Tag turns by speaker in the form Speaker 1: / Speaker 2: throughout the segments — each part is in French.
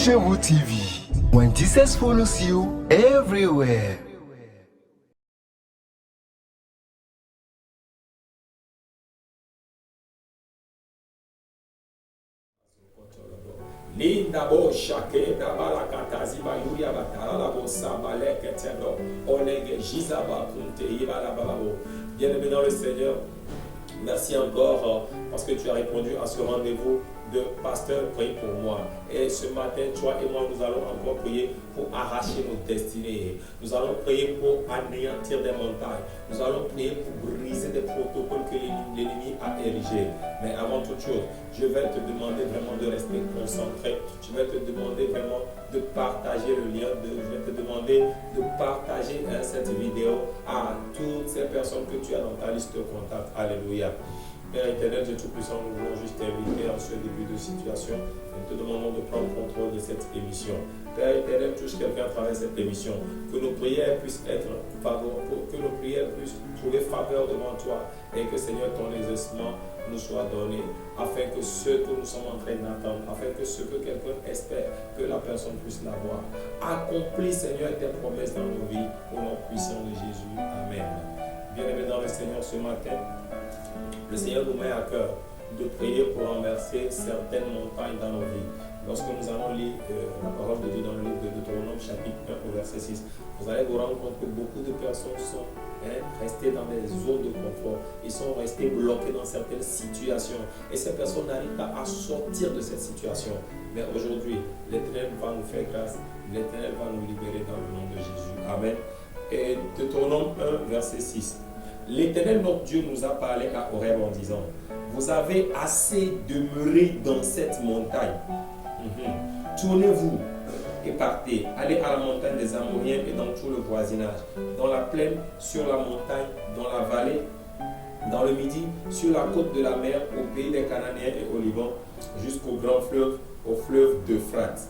Speaker 1: Shewu TV. When Jesus follows you everywhere.
Speaker 2: Linda bo shake da balakata ziba yuria batara la bo sabale ketendo olege jizaba kunte ibala balabo. Bien-aimé dans le Seigneur, merci encore parce que tu as répondu à ce rendez-vous de pasteur, prie pour moi. Et ce matin, toi et moi, nous allons encore prier pour arracher nos destinées. Nous allons prier pour anéantir des montagnes. Nous allons prier pour briser des protocoles que l'ennemi a érigés. Mais avant toute chose, je vais te demander vraiment de rester concentré. Je vais te demander vraiment de partager le lien. Je vais te demander de partager cette vidéo à toutes ces personnes que tu as dans ta liste de contacts. Alléluia. Père éternel, Dieu Tout-Puissant, nous voulons juste t'inviter en ce début de situation. Nous te demandons de prendre contrôle de cette émission. Père éternel, touche quelqu'un à travers cette émission. Que nos prières puissent être favorables, que nos prières puissent trouver faveur devant toi. Et que Seigneur, ton exaucement nous soit donné. Afin que ce que nous sommes en train d'attendre, afin que ce que quelqu'un espère, que la personne puisse l'avoir. Accomplis, Seigneur, tes promesses dans nos vies. Au nom puissant de Jésus. Amen. Bien-aimés dans le Seigneur, ce matin, le Seigneur nous met à cœur de prier pour renverser certaines montagnes dans nos vies. Lorsque nous allons lire la parole de Dieu dans le livre de Deutéronome chapitre 1 au verset 6, vous allez vous rendre compte que beaucoup de personnes sont restées dans des zones de confort. Ils sont restés bloqués dans certaines situations. Et ces personnes n'arrivent pas à sortir de cette situation. Mais aujourd'hui, l'Éternel va nous faire grâce. L'Éternel va nous libérer dans le nom de Jésus. Amen. Et Deutéronome 1 verset 6. L'Éternel notre Dieu nous a parlé à Horeb en disant: vous avez assez demeuré dans cette montagne. Tournez-vous et partez. Allez à la montagne des Amoriens et dans tout le voisinage, dans la plaine, sur la montagne, dans la vallée, dans le midi, sur la côte de la mer, au pays des Cananéens et au Liban, jusqu'au grand fleuve, au fleuve d'Euphrate.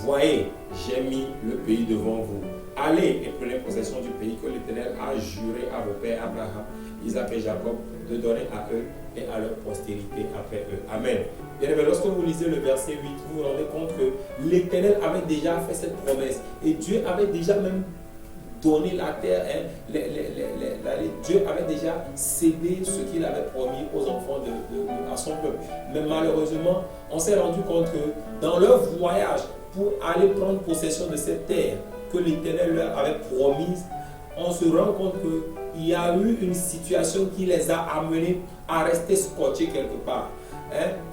Speaker 2: Voyez, j'ai mis le pays devant vous. Allez et prenez possession du pays que l'Éternel a juré à vos pères Abraham, Isaac et Jacob de donner à eux et à leur postérité après eux. Amen. Bien, lorsque vous lisez le verset 8, vous vous rendez compte que l'Éternel avait déjà fait cette promesse et Dieu avait déjà même donné la terre. Dieu avait déjà cédé ce qu'il avait promis aux enfants à son peuple. Mais malheureusement, on s'est rendu compte que dans leur voyage pour aller prendre possession de cette terre que l'Éternel leur avait promise, on se rend compte qu'il y a eu une situation qui les a amenés à rester scotchés quelque part.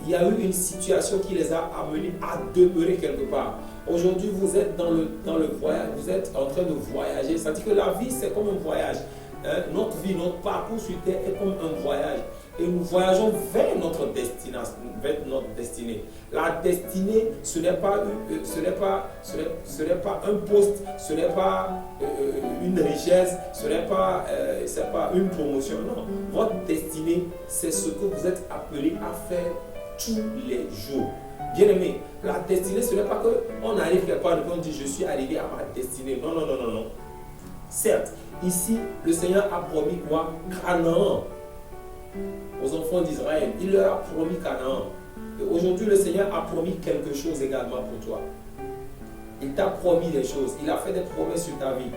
Speaker 2: Il y a eu une situation qui les a amenés à demeurer quelque part. Aujourd'hui, vous êtes dans le voyage, vous êtes en train de voyager. Ça dit que la vie, c'est comme un voyage. Notre vie, notre parcours sur terre est comme un voyage. Et nous voyageons vers notre destination, vers notre destinée. La destinée, ce n'est pas un poste, ce n'est pas une richesse, ce n'est pas, une promotion. Non. Votre destinée, c'est ce que vous êtes appelé à faire tous les jours. Bien aimé, la destinée, ce n'est pas qu'on arrive quelque part et qu'on dit je suis arrivé à ma destinée. Non, non, non, non, non. Certes, ici, le Seigneur a promis quoi? Canaan. Aux enfants d'Israël, il leur a promis Canaan. Et aujourd'hui, le Seigneur a promis quelque chose également pour toi. Il t'a promis des choses. Il a fait des promesses sur ta vie.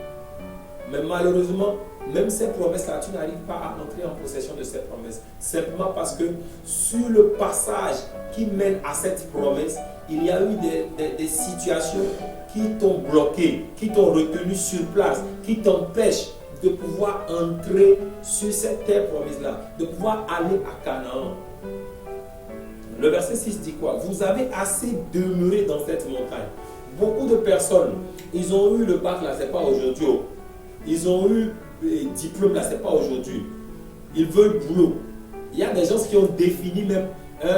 Speaker 2: Mais malheureusement, même ces promesses-là, tu n'arrives pas à entrer en possession de ces promesses. Simplement parce que sur le passage qui mène à cette promesse, il y a eu des situations qui t'ont bloqué, qui t'ont retenu sur place, qui t'empêchent de pouvoir entrer sur cette terre promise-là, de pouvoir aller à Canaan. Le verset 6 dit quoi? Vous avez assez demeuré dans cette montagne. Beaucoup de personnes, ils ont eu le bac là, c'est pas aujourd'hui. Ils ont eu le diplôme là, c'est pas aujourd'hui. Ils veulent boulot. Il y a des gens qui ont défini même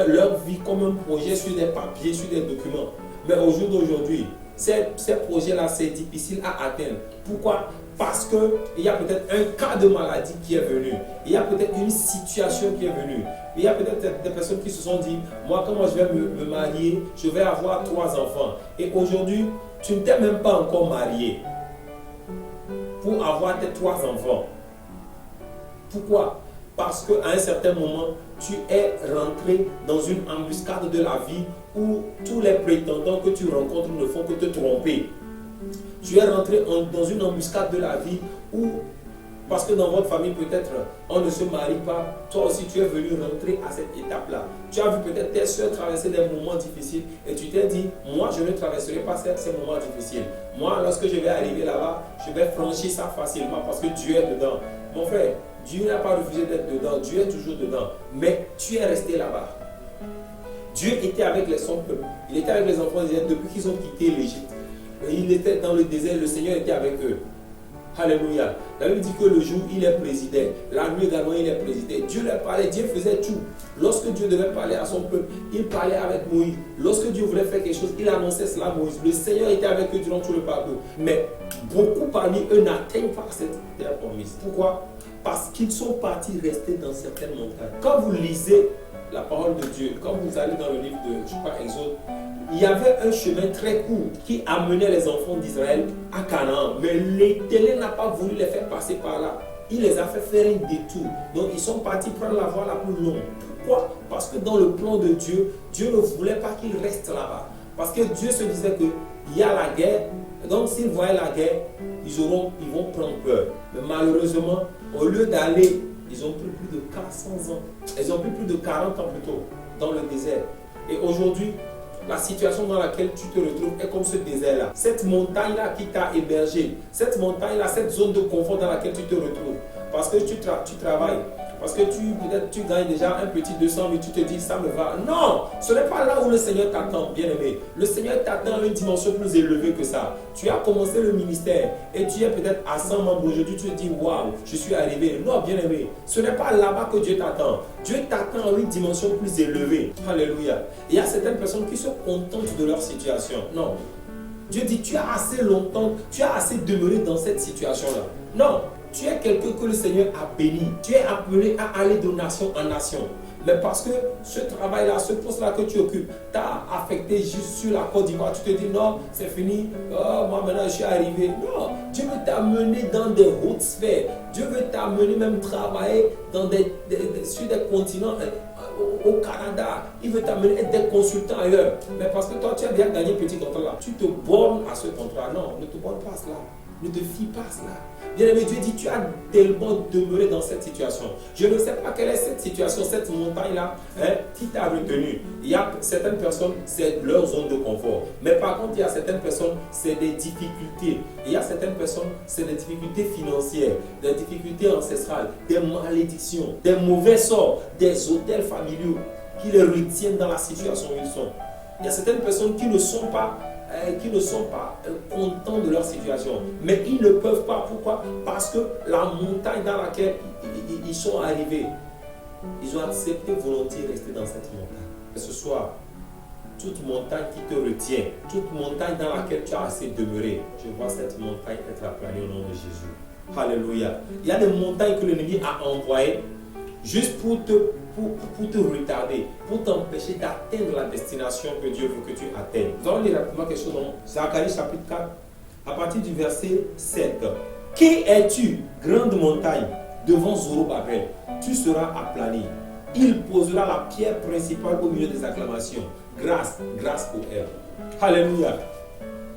Speaker 2: leur vie comme un projet sur des papiers, sur des documents. Mais au jour d'aujourd'hui, ces projets-là, c'est difficile à atteindre. Pourquoi? Parce qu'il y a peut-être un cas de maladie qui est venu. Il y a peut-être une situation qui est venue. Il y a peut-être des personnes qui se sont dit, moi, comment je vais me marier? Je vais avoir 3 enfants. Et aujourd'hui, tu ne t'es même pas encore marié pour avoir tes 3 enfants. Pourquoi? parce qu'à un certain moment, tu es rentré dans une embuscade de la vie où tous les prétendants que tu rencontres ne font que te tromper. Tu es rentré dans une embuscade de la vie où, parce que dans votre famille peut-être on ne se marie pas, toi aussi tu es venu rentrer à cette étape-là. Tu as vu peut-être tes soeurs traverser des moments difficiles et tu t'es dit, moi je ne traverserai pas ces moments difficiles. Moi lorsque je vais arriver là-bas, je vais franchir ça facilement parce que Dieu est dedans. Mon frère, Dieu n'a pas refusé d'être dedans, Dieu est toujours dedans, mais tu es resté là-bas. Dieu était avec son peuple, il était avec les enfants d'Israël depuis qu'ils ont quitté l'Égypte. Il était dans le désert, le Seigneur était avec eux. Alléluia. La Bible dit que le jour, il est présidé. La nuit également, il est présidé. Dieu leur parlait, Dieu faisait tout. Lorsque Dieu devait parler à son peuple, il parlait avec Moïse. Lorsque Dieu voulait faire quelque chose, il annonçait cela à Moïse. Le Seigneur était avec eux durant tout le parcours. Mais beaucoup parmi eux n'atteignent pas cette terre promise. Pourquoi? Parce qu'ils sont partis rester dans certaines montagnes. Quand vous lisez la parole de Dieu, quand vous allez dans le livre de, je crois, Exode, il y avait un chemin très court qui amenait les enfants d'Israël à Canaan. Mais l'Éternel n'a pas voulu les faire passer par là. Il les a fait faire un détour. Donc ils sont partis prendre la voie la plus longue. Pourquoi? Parce que dans le plan de Dieu, Dieu ne voulait pas qu'ils restent là-bas. Parce que Dieu se disait qu'il y a la guerre. Donc s'ils voyaient la guerre, ils vont prendre peur. Mais malheureusement, au lieu d'aller, ils ont pris plus de 400 ans. Ils ont pris plus de 40 ans plutôt dans le désert. Et aujourd'hui, la situation dans laquelle tu te retrouves est comme ce désert-là. Cette montagne-là qui t'a hébergé, cette montagne-là, cette zone de confort dans laquelle tu te retrouves. Parce que tu travailles, parce que peut-être tu gagnes déjà un petit 200 000, tu te dis ça me va. Non, ce n'est pas là où le Seigneur t'attend, bien-aimé. Le Seigneur t'attend à une dimension plus élevée que ça. Tu as commencé le ministère et tu es peut-être à 100 membres aujourd'hui, tu te dis waouh, je suis arrivé. Non, bien-aimé, ce n'est pas là-bas que Dieu t'attend. Dieu t'attend à une dimension plus élevée. Alléluia. Il y a certaines personnes qui se contentent de leur situation. Non. Dieu dit, tu as assez longtemps, tu as assez demeuré dans cette situation-là. Non. Tu es quelqu'un que le Seigneur a béni. Tu es appelé à aller de nation en nation. Mais parce que ce travail-là, ce poste-là que tu occupes, t'a affecté juste sur la Côte d'Ivoire. Tu te dis non, c'est fini. Oh, moi maintenant je suis arrivé. Non, Dieu veut t'amener dans des hautes sphères. Dieu veut t'amener même travailler sur des continents. Au Canada, il veut t'amener être des consultants ailleurs. Mais parce que toi, tu as bien gagné petit contrat là. Tu te bornes à ce contrat. Non, ne te borne pas à cela. Ne te fie pas à cela. Bien-aimé, Dieu dit, tu as tellement demeuré dans cette situation. Je ne sais pas quelle est cette situation, cette montagne-là, qui t'a retenu. Il y a certaines personnes, c'est leur zone de confort. Mais par contre, il y a certaines personnes, c'est des difficultés. Il y a certaines personnes, c'est des difficultés financières, des difficultés ancestrales, des malédictions, des mauvais sorts, des hôtels familiaux qui les retiennent dans la situation où ils sont. Il y a certaines personnes qui ne sont pas contents de leur situation. Mais ils ne peuvent pas. Pourquoi? Parce que la montagne dans laquelle ils sont arrivés, ils ont accepté volontiers de rester dans cette montagne. Que ce soit toute montagne qui te retient, toute montagne dans laquelle tu as assez demeuré, je vois cette montagne être aplanée au nom de Jésus. Alléluia. Il y a des montagnes que l'ennemi a envoyées juste pour te retarder, pour t'empêcher d'atteindre la destination que Dieu veut que tu atteignes. Nous allons lire rapidement quelque chose dans Zacharie chapitre 4, à partir du verset 7. Qui es-tu, grande montagne, devant Zorobabel? Tu seras aplani. Il posera la pierre principale au milieu des acclamations. Grâce, grâce pour elle. Alléluia.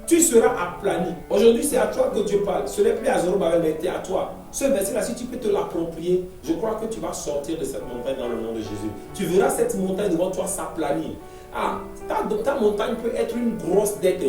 Speaker 2: Tu seras aplani. Aujourd'hui, c'est à toi que Dieu parle. Ce n'est plus à Zorobabel, mais c'est à toi. Ce verset-là, si tu peux te l'approprier, je crois que tu vas sortir de cette montagne dans le nom de Jésus. Tu verras cette montagne devant toi s'aplanir. Ah, ta montagne peut être une grosse dette.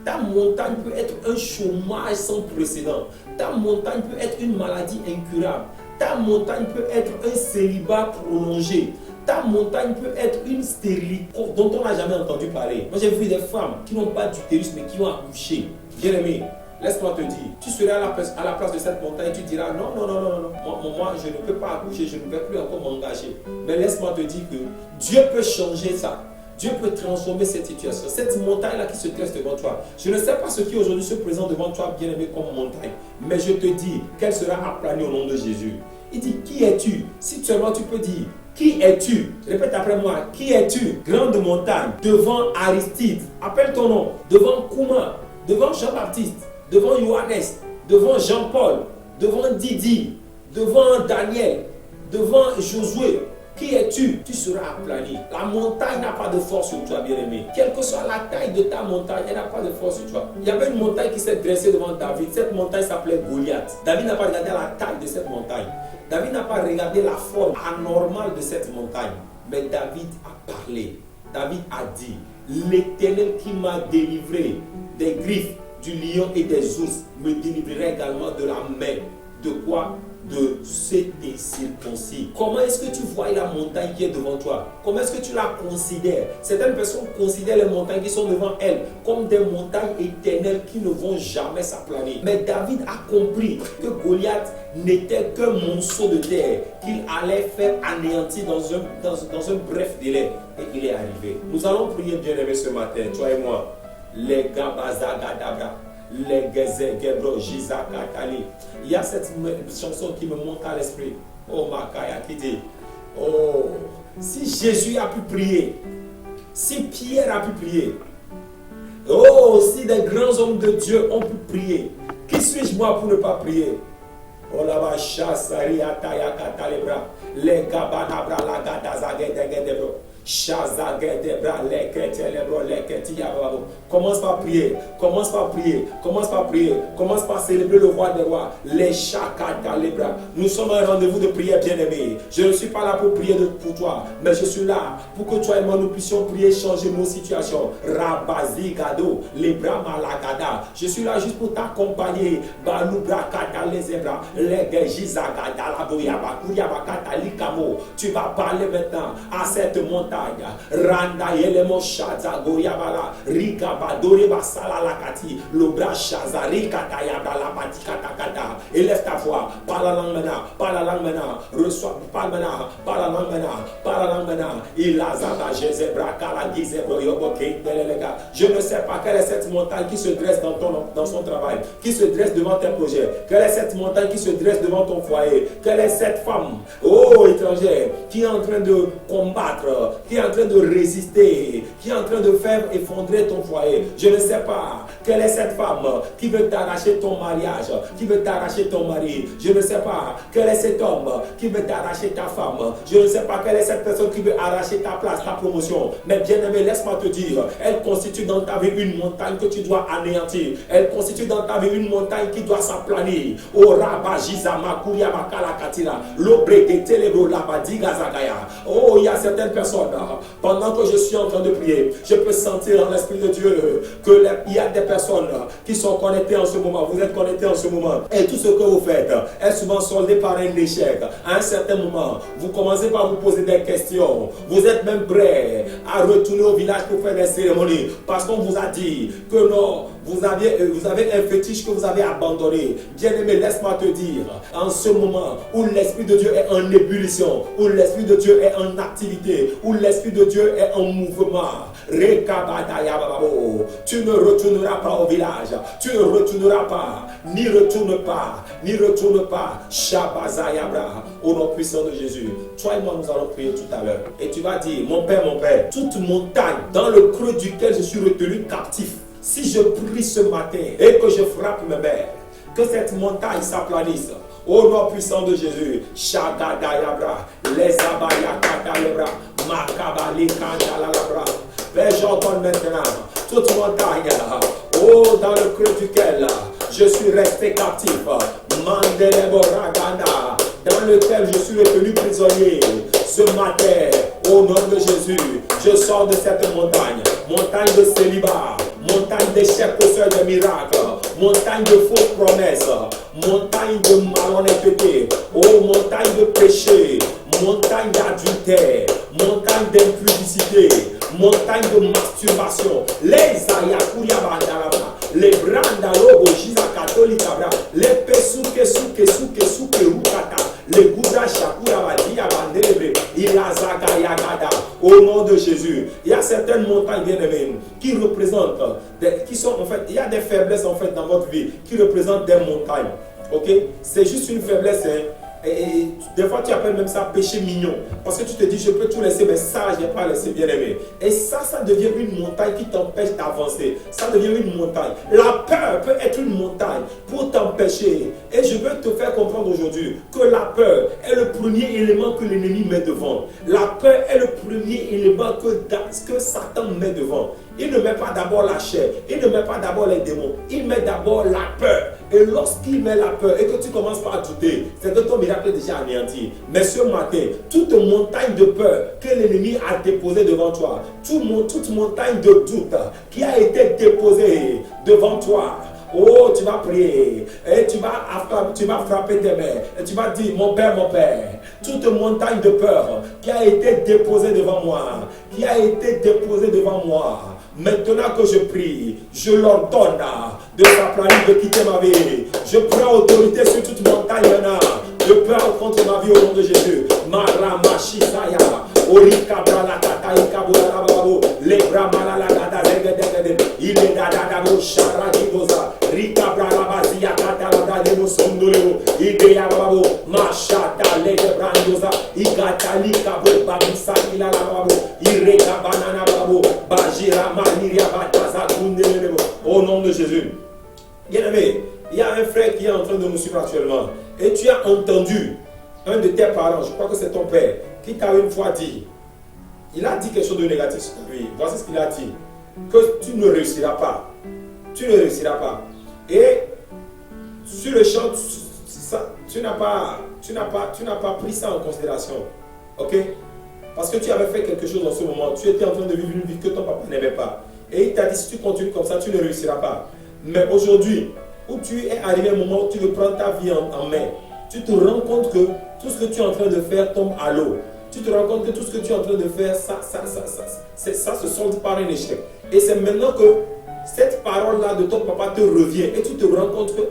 Speaker 2: Ta montagne peut être un chômage sans précédent. Ta montagne peut être une maladie incurable. Ta montagne peut être un célibat prolongé. Ta montagne peut être une stérilité dont on n'a jamais entendu parler. Moi, j'ai vu des femmes qui n'ont pas d'utérus mais qui ont accouché. Bien-aimé, laisse-moi te dire, tu serais à la place de cette montagne et tu diras non. Moi, je ne peux pas accoucher, je ne peux plus encore m'engager. Mais laisse-moi te dire que Dieu peut changer ça. Dieu peut transformer cette situation, cette montagne-là qui se dresse devant toi. Je ne sais pas ce qui aujourd'hui se présente devant toi, bien-aimé, comme montagne. Mais je te dis qu'elle sera aplanie au nom de Jésus. Il dit, qui es-tu? Si seulement tu peux dire, qui es-tu? Répète après moi, qui es-tu? Grande montagne, devant Aristide, appelle ton nom, devant Kouma, devant Jean-Baptiste, devant Johannes, devant Jean-Paul, devant Didi, devant Daniel, devant Josué, qui es-tu? Tu seras aplani. La montagne n'a pas de force sur toi, bien-aimé. Quelle que soit la taille de ta montagne, elle n'a pas de force sur toi. Il y avait une montagne qui s'est dressée devant David. Cette montagne s'appelait Goliath. David n'a pas regardé la taille de cette montagne. David n'a pas regardé la forme anormale de cette montagne. Mais David a parlé. David a dit, l'Éternel qui m'a délivré des griffes du lion et des ours me délivrera également de la main. De quoi? De ceux des circoncis. Comment est-ce que tu vois la montagne qui est devant toi? Comment est-ce que tu la considères? Certaines personnes considèrent les montagnes qui sont devant elles comme des montagnes éternelles qui ne vont jamais s'aplaner. Mais David a compris que Goliath n'était qu'un monceau de terre qu'il allait faire anéantir dans un bref délai. Et il est arrivé. Nous allons prier, bien-aimés, ce matin, toi et moi. Les Gabazagadabra. Les Gezegebro, Jizakatali. Il y a cette chanson qui me monte à l'esprit. Oh Makaya qui dit, oh, si Jésus a pu prier, si Pierre a pu prier, oh, si des grands hommes de Dieu ont pu prier, qui suis-je moi pour ne pas prier? Oh la vacha sari ataya katalebra, les gabanabra la gadazagedegedebro. Commence par prier, commence par prier, commence par prier, commence par célébrer le roi des rois. Les chakata les bras. Nous sommes à un rendez-vous de prière, bien-aimé. Je ne suis pas là pour prier pour toi, mais je suis là pour que toi et moi nous puissions prier, changer nos situations. Rabazi gado, les bras malagada. Je suis là juste pour t'accompagner. Balubra kata les ebra, les gejizagada la boyaba, kuyaba kata likamo. Tu vas parler maintenant à cette montagne. Randa yelemo shaza goyabala rika badore basala lakati lobra shaza rika tayabla la patikata kata. Élève ta voix, parle la langue maintenant, parle la langue maintenant, reçois, parle maintenant, parle la langue maintenant, parle la langue maintenant. Il a zaba jezebra kala gizebro yoboke delega. Je ne sais pas quelle est cette montagne qui se dresse dans son travail, qui se dresse devant tes projets. Quelle est cette montagne qui se dresse devant ton foyer? Quelle est cette femme, oh étrangère, qui est en train de combattre, qui est en train de résister, qui est en train de faire effondrer ton foyer? Je ne sais pas. Quelle est cette femme qui veut t'arracher ton mariage, qui veut t'arracher ton mari? Je ne sais pas. Quel est cet homme qui veut t'arracher ta femme? Je ne sais pas. Quelle est cette personne qui veut arracher ta place, ta promotion? Mais bien aimé, laisse-moi te dire, elle constitue dans ta vie une montagne que tu dois anéantir. Elle constitue dans ta vie une montagne qui doit s'aplanir. Oh Rabajizama Kuriama Kalakatila, l'obreke telebro labadiga zagaya. Oh, il y a certaines personnes. Pendant que je suis en train de prier, je peux sentir dans l'Esprit de Dieu qu'il y a des personnes qui sont connectées en ce moment. Vous êtes connectés en ce moment. Et tout ce que vous faites est souvent soldé par un échec. À un certain moment, vous commencez par vous poser des questions. Vous êtes même prêt à retourner au village pour faire des cérémonies. Parce qu'on vous a dit que non, vous avez un fétiche que vous avez abandonné. Bien-aimé, laisse-moi te dire, en ce moment où l'Esprit de Dieu est en ébullition, où l'Esprit de Dieu est en activité, où l'Esprit de Dieu est en mouvement, tu ne retourneras pas au village, tu ne retourneras pas, ni retourne pas, ni retourne pas. Shabazayabra, au nom puissant de Jésus. Toi et moi, nous allons prier tout à l'heure. Et tu vas dire, mon Père, toute montagne dans le creux duquel je suis retenu captif, si je prie ce matin et que je frappe mes mères, que cette montagne s'aplanisse. Au nom puissant de Jésus, Shagadayabra, les abayakatalebra, Makabali Kandalabra. Père, j'ordonne maintenant toute montagne, oh, dans le creux duquel je suis resté captif, Mandelebo-Raganda, dans lequel je suis retenu prisonnier. Ce matin, au nom de Jésus, je sors de cette montagne, montagne de célibat, montagne d'échecs possesseurs de miracles, montagne de fausses promesses, montagne de malhonnêteté, oh montagne de péché, montagne d'adultère, montagne d'impudicité, montagne de masturbation, les ayakuriabandaraba, les brandalobo jizakatolikabra, les pesuke rukata, les gouda shakurabadia ilazagayagada. Au nom de Jésus, il y a certaines montagnes bien-aimées qui représentent, qui sont en fait, il y a des faiblesses en fait dans votre vie qui représentent des montagnes. Ok, c'est juste une faiblesse, hein. Et des fois, tu appelles même ça péché mignon. Parce que tu te dis, je peux tout laisser, mais ça, je n'ai pas laissé, bien aimé. Et ça devient une montagne qui t'empêche d'avancer. Ça devient une montagne. La peur peut être une montagne pour t'empêcher. Et je veux te faire comprendre aujourd'hui que la peur est le premier élément que l'ennemi met devant. La peur est le premier élément que Satan met devant. Il ne met pas d'abord la chair, il ne met pas d'abord les démons, il met d'abord la peur. Et lorsqu'il met la peur et que tu commences par douter, c'est que ton miracle est déjà anéanti. Mais ce matin, toute montagne de peur que l'ennemi a déposée devant toi, toute montagne de doute qui a été déposée devant toi, oh, tu vas prier et tu vas frapper tes mains et tu vas dire, mon Père, toute montagne de peur qui a été déposée devant moi, maintenant que je prie, je l'ordonne de s'aplanir, de quitter ma vie. Je prends autorité sur toute montagne de peur contre ma vie au nom de Jésus. Maramashizaya, Orika Bralakata, Ikabularababo, Lebra Malalagada, Zegedegede, Iledadabo, Sharagiboza, Rika Bralabazia, Katalada, Demosondoleo, Ideyababo, Mashata, Legebrandoza, Igatali, Kabo, Babisa, Ilalababo, Ireka Banana Babo, Bajira, Maniria, Bataza, Kundelebo, au nom de Jésus. Bien-aimé, il y a un frère qui est en train de nous suivre actuellement. Et tu as entendu un de tes parents, je crois que c'est ton père, qui t'a une fois dit, il a dit quelque chose de négatif sur ta vie. Voici ce qu'il a dit, que tu ne réussiras pas. Tu ne réussiras pas. Et sur le champ, tu n'as pas pris ça en considération. Ok? Parce que tu avais fait quelque chose en ce moment. Tu étais en train de vivre une vie que ton papa n'aimait pas. Et il t'a dit, si tu continues comme ça, tu ne réussiras pas. Mais aujourd'hui, où tu es arrivé à un moment où tu reprends ta vie en main, tu te rends compte que tout ce que tu es en train de faire tombe à l'eau. Tu te rends compte que tout ce que tu es en train de faire, ça se solde par un échec. Et c'est maintenant que cette parole-là de ton papa te revient et tu te rends compte que,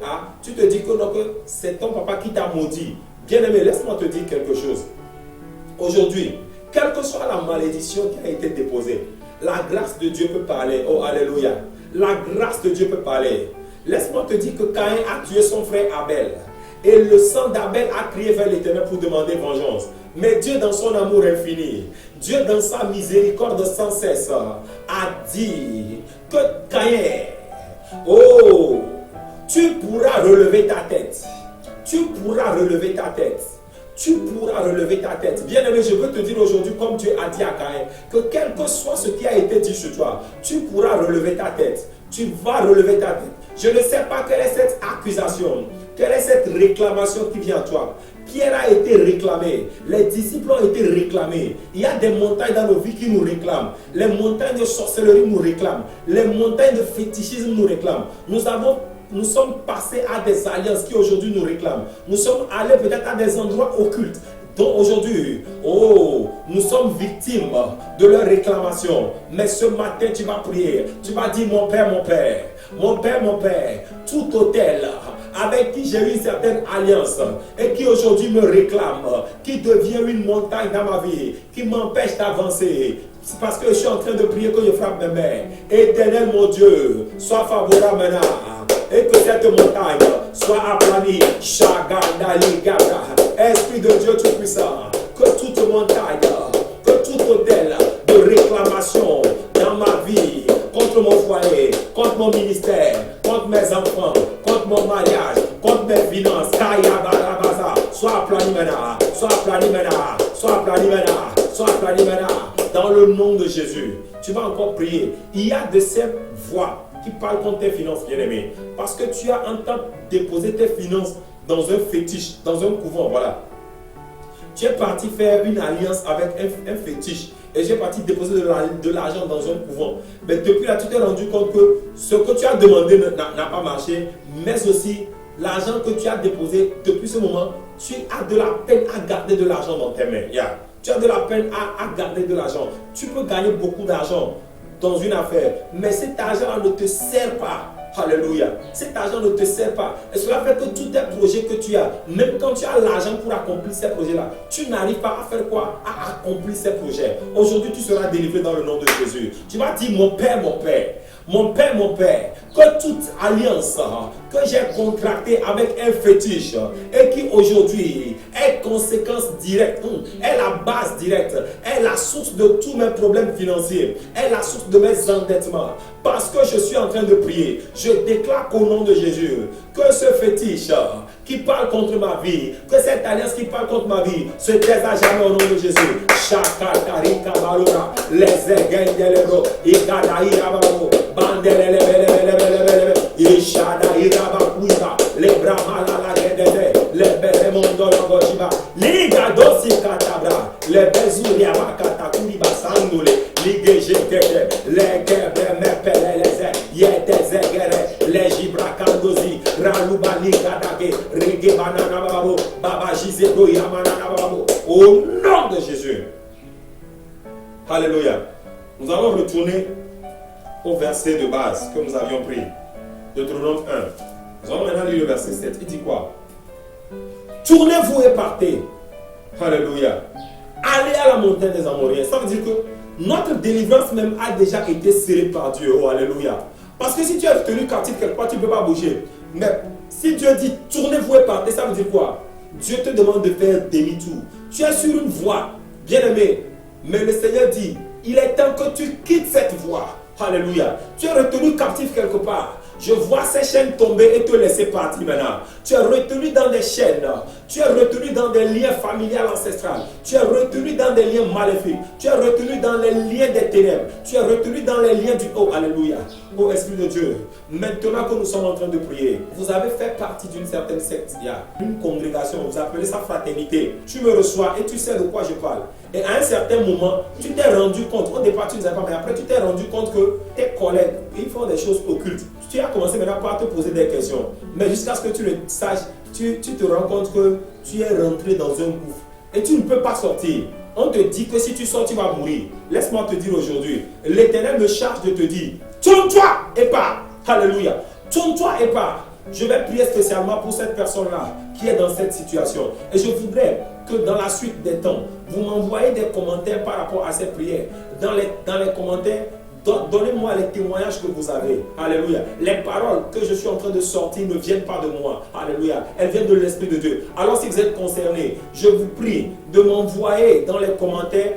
Speaker 2: tu te dis que non, que c'est ton papa qui t'a maudit. Bien-aimé, laisse-moi te dire quelque chose. Aujourd'hui, quelle que soit la malédiction qui a été déposée, la grâce de Dieu peut parler. Oh, alléluia. La grâce de Dieu peut parler. Laisse-moi te dire que Caïn a tué son frère Abel. Et le sang d'Abel a crié vers l'Éternel pour demander vengeance. Mais Dieu, dans son amour infini, Dieu, dans sa miséricorde sans cesse, a dit que Caïn, oh, tu pourras relever ta tête. Tu pourras relever ta tête. Tu pourras relever ta tête. Bien-aimé, je veux te dire aujourd'hui, comme Dieu a dit à Caïn, que quel que soit ce qui a été dit sur toi, tu pourras relever ta tête. Tu vas relever ta tête. Je ne sais pas quelle est cette accusation, quelle est cette réclamation qui vient à toi. Pierre a été réclamé, les disciples ont été réclamés. Il y a des montagnes dans nos vies qui nous réclament. Les montagnes de sorcellerie nous réclament. Les montagnes de fétichisme nous réclament. Nous sommes passés à des alliances qui aujourd'hui nous réclament. Nous sommes allés peut-être à des endroits occultes. Donc aujourd'hui, oh, nous sommes victimes de leur réclamation. Mais ce matin, tu vas prier. Tu vas dire, mon Père, tout autel avec qui j'ai eu une certaine alliance et qui aujourd'hui me réclame, qui devient une montagne dans ma vie, qui m'empêche d'avancer. C'est parce que je suis en train de prier que je frappe mes mains. Éternel mon Dieu, sois favorable maintenant. Et que cette montagne soit aplanie. Esprit de Dieu Tout-Puissant, que toute montagne, que tout autel de réclamation dans ma vie, contre mon foyer, contre mon ministère, contre mes enfants, contre mon mariage, contre mes finances, soit aplani maintenant, soit aplani maintenant, soit aplani maintenant, soit aplani maintenant. Dans le nom de Jésus, tu vas encore prier. Il y a de ces voix qui parlent contre tes finances, bien-aimé. Parce que tu as en temps déposé tes finances dans un fétiche, dans un couvent, voilà. Tu es parti faire une alliance avec un fétiche. Et j'ai parti déposer de l'argent dans un couvent. Mais depuis là, tu t'es rendu compte que ce que tu as demandé n'a pas marché. Mais aussi, l'argent que tu as déposé depuis ce moment, tu as de la peine à garder de l'argent dans tes mains. Yeah. Tu as de la peine à garder de l'argent. Tu peux gagner beaucoup d'argent dans une affaire. Mais cet argent ne te sert pas. Alléluia. Cet argent ne te sert pas. Et cela fait que tous tes projets que tu as, même quand tu as l'argent pour accomplir ces projets-là, tu n'arrives pas à faire quoi? À accomplir ces projets. Aujourd'hui, tu seras délivré dans le nom de Jésus. Tu vas dire, mon Père, mon Père, que toute alliance que j'ai contractée avec un fétiche et qui aujourd'hui est conséquence directe, est la base directe, est la source de tous mes problèmes financiers, est la source de mes endettements. Parce que je suis en train de prier, je déclare qu'au nom de Jésus, que ce fétiche qui parle contre ma vie, que cette alliance qui parle contre ma vie se taise à jamais au nom de Jésus. Shakatarika Barura, les Egendelero, Ikadaïra Babo, Bandelele, Ishadaïra Bakuita, les Brahmala Gedede, les Beremondo Logoshiba, les Gadosi Katabra, les Bezuria Bakatakuri Basandole, les Gejekede, les Gebre Mepeleze, Yetezegere, les Gibrakandozi, Ralubali Kadake, Rege Banana Babo, Baba Jizego Yamanana Babo, au nom de Jésus. Alléluia. Nous allons retourner au verset de base que nous avions pris. Deutéronome 1. Nous allons maintenant lire le verset 7. Il dit quoi? Tournez-vous et partez. Alléluia. Allez à la montagne des Amoriens. Ça veut dire que notre délivrance même a déjà été scellée par Dieu. Oh, alléluia. Parce que si tu es tenu captif quelque part, tu ne peux pas bouger. Mais si Dieu dit tournez-vous et partez, ça veut dire quoi? Dieu te demande de faire demi-tour. Tu es sur une voie, bien-aimé. Mais le Seigneur dit, il est temps que tu quittes cette voie. Alléluia. Tu es retenu captif quelque part. Je vois ces chaînes tomber et te laisser partir maintenant. Tu es retenu dans des chaînes. Tu es retenu dans des liens familiales ancestrales. Tu es retenu dans des liens maléfiques. Tu es retenu dans les liens des ténèbres. Tu es retenu dans les liens du haut. Alléluia. Ô Esprit de Dieu, maintenant que nous sommes en train de prier, vous avez fait partie d'une certaine secte. Il y a une congrégation, vous appelez ça fraternité. Tu me reçois et tu sais de quoi je parle. Et à un certain moment, tu t'es rendu compte, au départ tu ne savais pas, mais après tu t'es rendu compte que tes collègues, ils font des choses occultes. Tu as commencé maintenant par te poser des questions. Mais jusqu'à ce que tu le saches, tu te rends compte que tu es rentré dans un gouffre. Et tu ne peux pas sortir. On te dit que si tu sors, tu vas mourir. Laisse-moi te dire aujourd'hui, l'Éternel me charge de te dire, tourne-toi et pars. Alléluia. Tourne-toi et pars. Je vais prier spécialement pour cette personne-là qui est dans cette situation. Et je voudrais que dans la suite des temps, vous m'envoyez des commentaires par rapport à cette prière. Dans les commentaires, donnez-moi les témoignages que vous avez. Alléluia. Les paroles que je suis en train de sortir ne viennent pas de moi. Alléluia. Elles viennent de l'Esprit de Dieu. Alors si vous êtes concernés, je vous prie de m'envoyer dans les commentaires,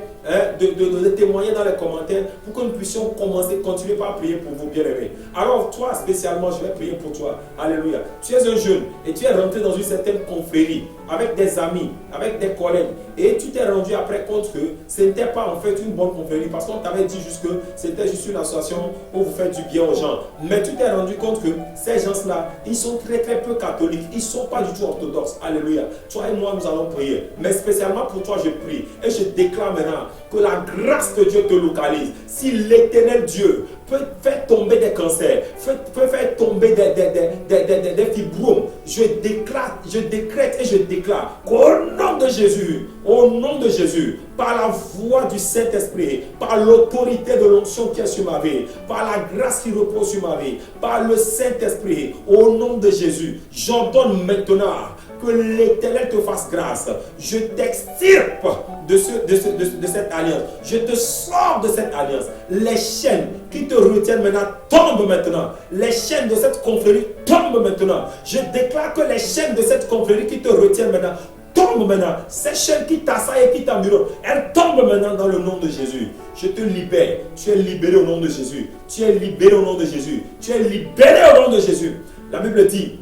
Speaker 2: de témoigner dans les commentaires pour que nous puissions continuer par prier pour vous, bien-aimés. Alors toi spécialement, je vais prier pour toi. Alléluia. Tu es un jeune et tu es rentré dans une certaine confrérie avec des amis, avec des collègues, et tu t'es rendu après compte que ce n'était pas en fait une bonne confrérie parce qu'on t'avait dit juste que c'était juste une association où vous faites du bien aux gens. Mais tu t'es rendu compte que ces gens-là, ils sont très très peu catholiques, ils ne sont pas du tout orthodoxes. Alléluia. Toi et moi, nous allons prier. Mais spécialement pour toi, je prie et je déclare maintenant que la grâce de Dieu te localise. Si l'Éternel Dieu peut faire tomber des cancers, peut faire tomber des fibromes, je décrète et je déclare qu'au nom de Jésus, par la voix du Saint-Esprit, par l'autorité de l'onction qui est sur ma vie, par la grâce qui repose sur ma vie, par le Saint-Esprit, au nom de Jésus, j'ordonne maintenant que l'Éternel te fasse grâce. Je t'extirpe de cette alliance. Je te sors de cette alliance. Les chaînes qui te retiennent maintenant tombent maintenant. Les chaînes de cette confrérie tombent maintenant. Je déclare que les chaînes de cette confrérie qui te retiennent maintenant tombent maintenant. Ces chaînes qui t'assaillent et qui t'environnent, elles tombent maintenant dans le nom de Jésus. Je te libère. Tu es libéré au nom de Jésus. Tu es libéré au nom de Jésus. Tu es libéré au nom de Jésus. La Bible dit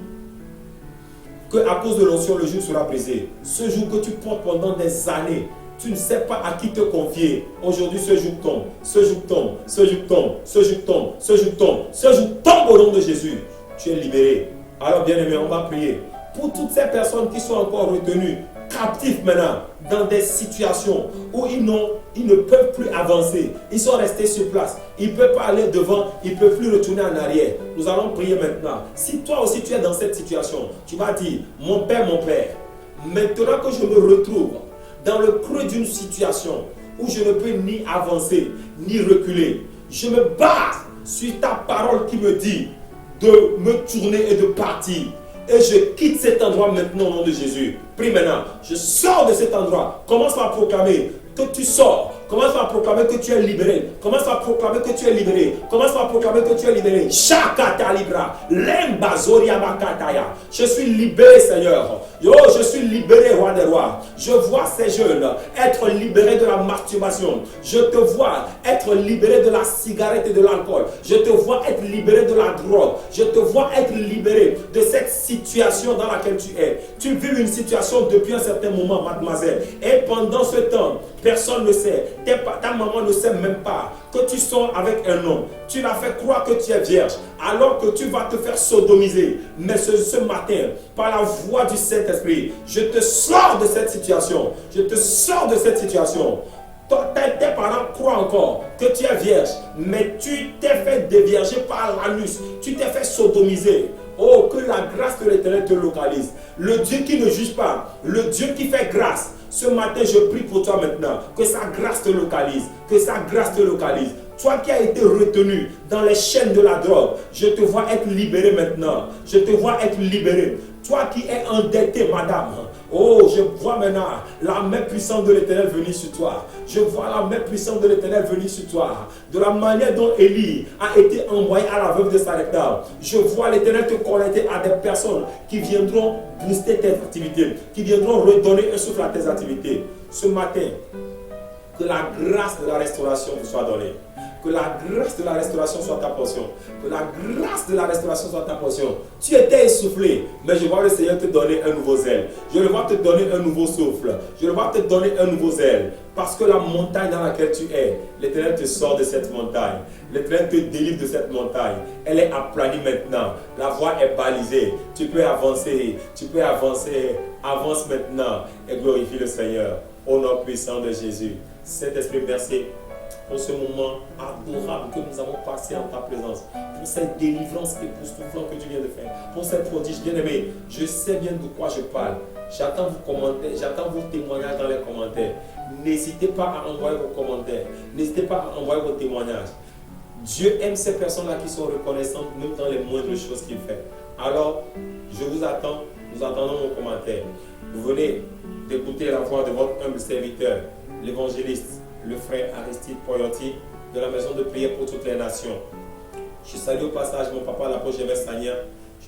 Speaker 2: que à cause de l'onction, le joug sera brisé. Ce joug que tu portes pendant des années, tu ne sais pas à qui te confier. Aujourd'hui, ce joug tombe, ce joug tombe, ce joug tombe, ce joug tombe, ce joug tombe, ce joug tombe au nom de Jésus. Tu es libéré. Alors, bien-aimé, on va prier pour toutes ces personnes qui sont encore retenues, captifs maintenant, dans des situations où ils ne peuvent plus avancer. Ils sont restés sur place. Ils ne peuvent pas aller devant. Ils ne peuvent plus retourner en arrière. Nous allons prier maintenant. Si toi aussi tu es dans cette situation, tu vas dire, mon Père, maintenant que je me retrouve dans le creux d'une situation où je ne peux ni avancer, ni reculer, je me base sur ta parole qui me dit de me tourner et de partir. Et je quitte cet endroit maintenant au nom de Jésus. Prie maintenant. Je sors de cet endroit. Commence à proclamer que tu sors Commence à proclamer que tu es libéré. Commence à proclamer que tu es libéré. Commence à proclamer que tu es libéré. Shakata libra. Lembazoria makataya. Je suis libéré, Seigneur. Yo, je suis libéré, roi des rois. Je vois ces jeunes être libérés de la masturbation. Je te vois être libéré de la cigarette et de l'alcool. Je te vois être libéré de la drogue. Je te vois être libéré de cette situation dans laquelle tu es. Tu vis une situation depuis un certain moment, mademoiselle. Et pendant ce temps, personne ne sait. Ta maman ne sait même pas que tu sors avec un homme. Tu l'as fait croire que tu es vierge, alors que tu vas te faire sodomiser. Mais ce matin, par la voix du Saint-Esprit, je te sors de cette situation. Je te sors de cette situation. Tes parents croient encore que tu es vierge, mais tu t'es fait dévierger par l'anus. Tu t'es fait sodomiser. Oh, que la grâce de l'Éternel te localise. Le Dieu qui ne juge pas, le Dieu qui fait grâce. Ce matin, je prie pour toi maintenant, que sa grâce te localise, que sa grâce te localise. Toi qui as été retenu dans les chaînes de la drogue, je te vois être libéré maintenant. Je te vois être libéré. Toi qui es endetté, madame. Oh, je vois maintenant la main puissante de l'Éternel venir sur toi. Je vois la main puissante de l'Éternel venir sur toi. De la manière dont Élie a été envoyé à la veuve de Sarepta, je vois l'Éternel te connecter à des personnes qui viendront booster tes activités, qui viendront redonner un souffle à tes activités. Ce matin, que la grâce de la restauration vous soit donnée. Que la grâce de la restauration soit ta portion. Que la grâce de la restauration soit ta portion. Tu étais essoufflé, mais je vois le Seigneur te donner un nouveau zèle. Je le vois te donner un nouveau souffle. Je le vois te donner un nouveau zèle. Parce que la montagne dans laquelle tu es, l'Éternel te sort de cette montagne. L'Éternel te délivre de cette montagne. Elle est aplanie maintenant. La voie est balisée. Tu peux avancer. Tu peux avancer. Avance maintenant et glorifie le Seigneur. Au nom puissant de Jésus. Saint-Esprit, merci pour ce moment adorable que nous avons passé en ta présence, pour cette délivrance époustouflante que tu viens de faire, pour cette prodige bien-aimé. Je sais bien de quoi je parle. J'attends vos commentaires, j'attends vos témoignages dans les commentaires. N'hésitez pas à envoyer vos commentaires. N'hésitez pas à envoyer vos témoignages. Dieu aime ces personnes-là qui sont reconnaissantes même dans les moindres choses qu'il fait. Alors, je vous attends. Nous attendons vos commentaires. Vous venez d'écouter la voix de votre humble serviteur, l'évangéliste, le frère Aristide Poyoti, de la maison de prière pour toutes les nations. Je salue au passage mon papa, l'apôtre Gervais Sagna.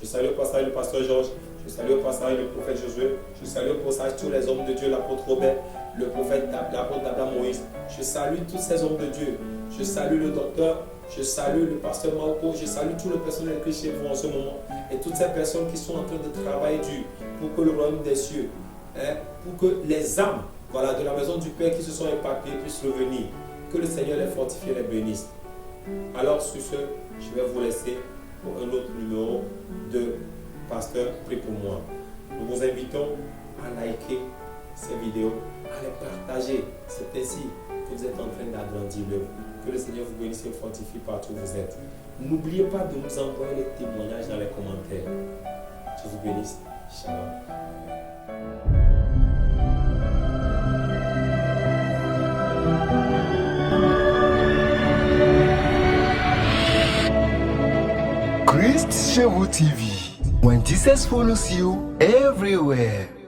Speaker 2: Je salue au passage le pasteur Georges. Je salue au passage le prophète Josué. Je salue au passage tous les hommes de Dieu, l'apôtre Robert, le prophète, l'apôtre Abraham Moïse. Je salue tous ces hommes de Dieu. Je salue le docteur. Je salue le pasteur Marco. Je salue tout le personnel qui est chez vous en ce moment. Et toutes ces personnes qui sont en train de travailler dur pour que le royaume des cieux, pour que les âmes, voilà, de la maison du Père qui se sont éparpillées puissent revenir. Que le Seigneur les fortifie et les bénisse. Alors sur ce, je vais vous laisser pour un autre numéro de Pasteur Prie pour moi. Nous vous invitons à liker ces vidéos, à les partager. C'est ainsi que vous êtes en train d'agrandir l'œuvre. Que le Seigneur vous bénisse et vous fortifie partout où vous êtes. N'oubliez pas de nous envoyer les témoignages dans les commentaires. Dieu vous bénisse. Shalom.
Speaker 1: Christ Chez vous TV. When Jesus follows you everywhere.